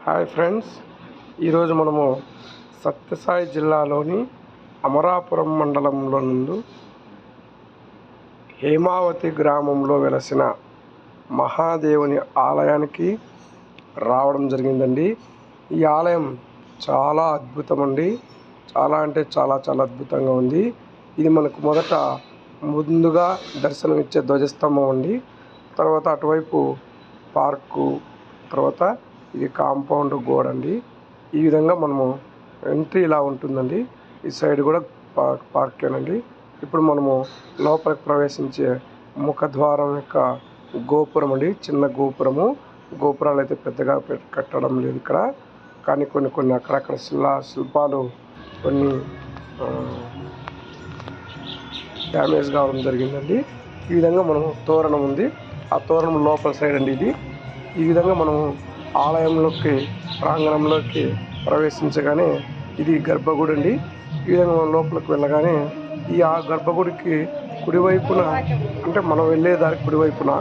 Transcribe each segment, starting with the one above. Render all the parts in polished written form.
Hi friends, ఈరోజు మనము సత్యసాయి జిల్లాలోని అమరాపురం మండలంలో నుండి హేమావతి గ్రామంలో వెలసిన మహాదేవుని ఆలయానికి రావడం జరిగిందండి. ఈ ఆలయం చాలా అద్భుతమండి. చాలా అంటే చాలా అద్భుతంగా ఉంది. ఇది మనకు ముందుగా దర్శనమిచ్చే ధ్వజస్తంభం అండి. తర్వాత అటువైపు పార్కు, తర్వాత ఇది కాంపౌండ్ గోడ అండి. ఈ విధంగా మనము ఎంట్రీ ఇలా ఉంటుందండి. ఈ సైడ్ కూడా పార్కేనండి. ఇప్పుడు మనము లోపలికి ప్రవేశించే ముఖద్వారం యొక్క గోపురం అండి. చిన్న గోపురము. గోపురాలు అయితే పెద్దగా కట్టడం లేదు ఇక్కడ, కానీ కొన్ని అక్కడక్కడ శిల్పాలు కొన్ని డ్యామేజ్ కావడం జరిగిందండి. ఈ విధంగా మనము తోరణం ఉంది. ఆ తోరణం లోపల సైడ్ అండి ఇది. ఈ విధంగా మనము ఆలయంలోకి ప్రాంగణంలోకి ప్రవేశించగానే ఇది గర్భగుడి అండి. ఈ విధంగా మనం లోపలికి వెళ్ళగానే ఈ గర్భగుడికి కుడివైపున, అంటే మనం వెళ్ళే దానికి కుడివైపున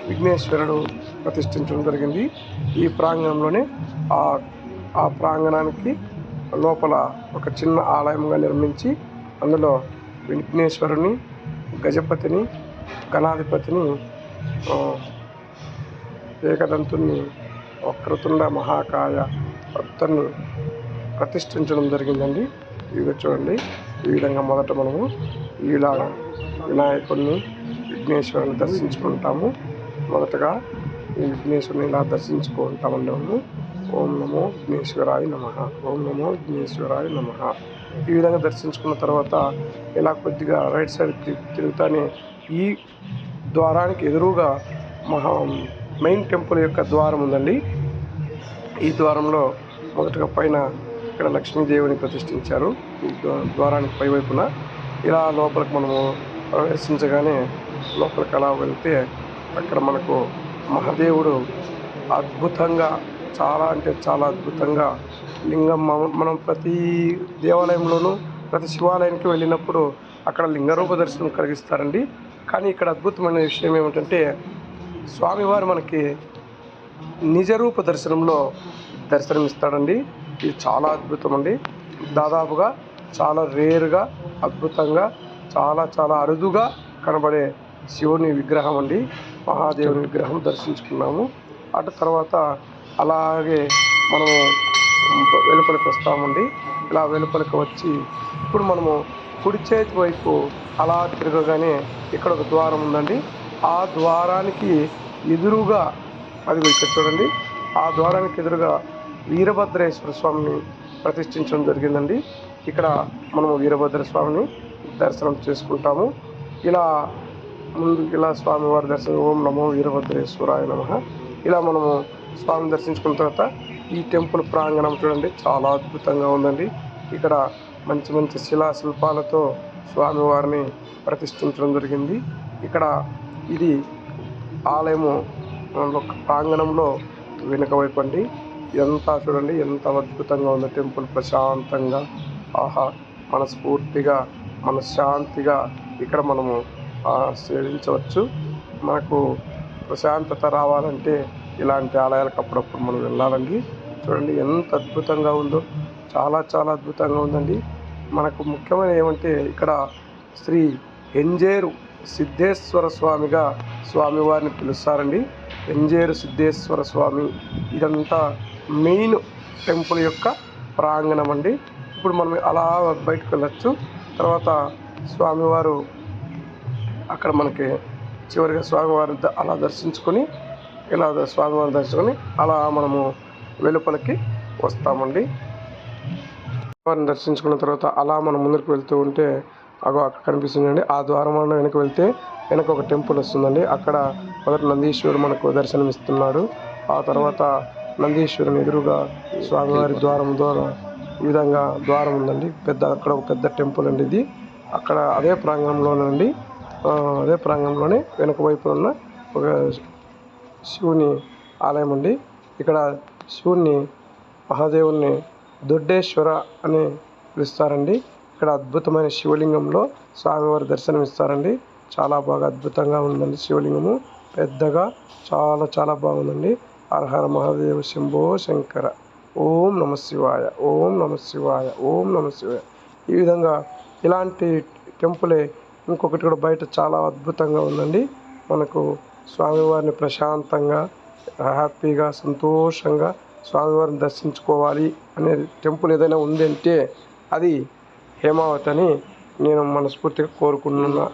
విఘ్నేశ్వరుడు ప్రతిష్ఠించడం జరిగింది. ఈ ప్రాంగణంలోనే ఆ ప్రాంగణానికి లోపల ఒక చిన్న ఆలయంగా నిర్మించి అందులో విఘ్నేశ్వరుని, గజపతిని, గణాధిపతిని, ఏకదంతుని, వక్రతుండ మహాకాయ భక్తుని ప్రతిష్ఠించడం జరిగిందండి. ఇవి చూడండి. ఈ విధంగా మొదట మనము ఇలా వినాయకుడిని, విఘ్నేశ్వరుని దర్శించుకుంటాము. మొదటగా ఈ విఘ్నేశ్వరుని ఇలా దర్శించుకుంటామండి మనము. ఓం నమో విఘ్నేశ్వరాయ నమః, ఓం నమో విఘ్నేశ్వరాయ నమః. ఈ విధంగా దర్శించుకున్న తర్వాత ఇలా కొద్దిగా రైట్ సైడ్ తిరుగుతానే ఈ ద్వారానికి ఎదురుగా మెయిన్ టెంపుల్ యొక్క ద్వారం ఉందండి. ఈ ద్వారంలో మొదటగా పైన ఇక్కడ లక్ష్మీదేవిని ప్రతిష్ఠించారు. ఈ ద్వారానికి పైవైపున ఇలా లోపలికి మనము ప్రవేశించగానే లోపలికి అలా వెళ్తే అక్కడ మనకు మహాదేవుడు అద్భుతంగా, చాలా అంటే చాలా అద్భుతంగా లింగం, మనం ప్రతి దేవాలయంలోనూ ప్రతి శివాలయానికి వెళ్ళినప్పుడు అక్కడ లింగరూప దర్శనం కలిగిస్తారండి. కానీ ఇక్కడ అద్భుతమైన విషయం ఏమిటంటే స్వామివారు మనకి నిజరూప దర్శనంలో దర్శనమిస్తాడండి. ఇది చాలా అద్భుతం అండి. దాదాపుగా చాలా రేరుగా, అద్భుతంగా, చాలా అరుదుగా కనబడే శివుని విగ్రహం అండి. మహాదేవుని విగ్రహం దర్శించుకున్నాము. అటు తర్వాత అలాగే మనము వెలుపలికి వస్తామండి. ఇలా వెలుపలికి వచ్చి ఇప్పుడు మనము కుడి చేతి వైపు అలా తిరగగానే ఇక్కడ ఒక ద్వారం ఉందండి. ఆ ద్వారానికి ఎదురుగా, అది ఇక్కడ చూడండి, ఆ ద్వారానికి ఎదురుగా వీరభద్రేశ్వర స్వామిని ప్రతిష్ఠించడం జరిగిందండి. ఇక్కడ మనము వీరభద్ర స్వామిని దర్శనం చేసుకుంటాము. ఇలా ఇలా స్వామివారి దర్శనం, ఓం నమో వీరభద్రేశ్వరాయ నమః. ఇలా మనము స్వామిని దర్శించుకున్న తర్వాత ఈ టెంపుల్ ప్రాంగణం చూడండి, చాలా అద్భుతంగా ఉందండి. ఇక్కడ మంచి శిల్పాలతో స్వామివారిని ప్రతిష్ఠించడం జరిగింది. ఇక్కడ ఇది ఆలయము ప్రాంగణంలో వెనుక వైపు అండి. ఇదంతా చూడండి ఎంత అద్భుతంగా ఉందో టెంపుల్. ప్రశాంతంగా, మనస్ఫూర్తిగా, మనశ్శాంతిగా ఇక్కడ మనము సేవించవచ్చు. మనకు ప్రశాంతత రావాలంటే ఇలాంటి ఆలయాలకు అప్పుడప్పుడు మనం వెళ్ళాలండి. చూడండి ఎంత అద్భుతంగా ఉందో, చాలా అద్భుతంగా ఉందండి. మనకు ముఖ్యమైన ఏమంటే ఇక్కడ శ్రీ ఎంజేరు సిద్ధేశ్వర స్వామిగా స్వామివారిని పిలుస్తారండి. ఎంజేరు సిద్ధేశ్వర స్వామి. ఇదంతా మెయిన్ టెంపుల్ యొక్క ప్రాంగణం అండి. ఇప్పుడు మనం అలా బయటకు వెళ్ళచ్చు. తర్వాత స్వామివారు అక్కడ మనకి చివరిగా స్వామివారిని అలా దర్శించుకొని, స్వామివారిని దర్శించుకొని అలా మనము వెలుపలికి వస్తామండి. వారిని దర్శించుకున్న తర్వాత అలా మనం ముందుకు వెళ్తూ ఉంటే అక్కడ కనిపిస్తుందండి. ఆ ద్వారం వెనక వెళ్తే వెనక ఒక టెంపుల్ వస్తుందండి. అక్కడ మొదటి నందీశ్వరుడు మనకు దర్శనమిస్తున్నాడు. ఆ తర్వాత నందీశ్వరుని ఎదురుగా స్వామివారి ద్వారం ఈ విధంగా ద్వారం ఉందండి. అక్కడ ఒక పెద్ద టెంపుల్ అండి ఇది. అక్కడ అదే ప్రాంగణంలోనే వెనక వైపు ఉన్న ఒక శివుని ఆలయం అండి. ఇక్కడ శివుని, మహాదేవుని దొడ్డేశ్వర అని పిలుస్తారండి. ఇక్కడ అద్భుతమైన శివలింగంలో స్వామివారి దర్శనం ఇస్తారండి. చాలా బాగా అద్భుతంగా ఉందండి శివలింగము. పెద్దగా చాలా బాగుందండి. హర హర మహాదేవ శంభో శంకర. ఓం నమ శివాయ, ఓం నమ శివాయ, ఓం నమ శివాయ. ఈ విధంగా ఇలాంటి టెంపులే ఇంకొకటి కూడా బయట చాలా అద్భుతంగా ఉందండి. మనకు స్వామివారిని ప్రశాంతంగా, హ్యాపీగా, సంతోషంగా స్వామివారిని దర్శించుకోవాలి అనే టెంపుల్ ఏదైనా ఉంది అంటే అది హేమావతి అని నేను మనస్ఫూర్తిగా కోరుకుంటున్నా.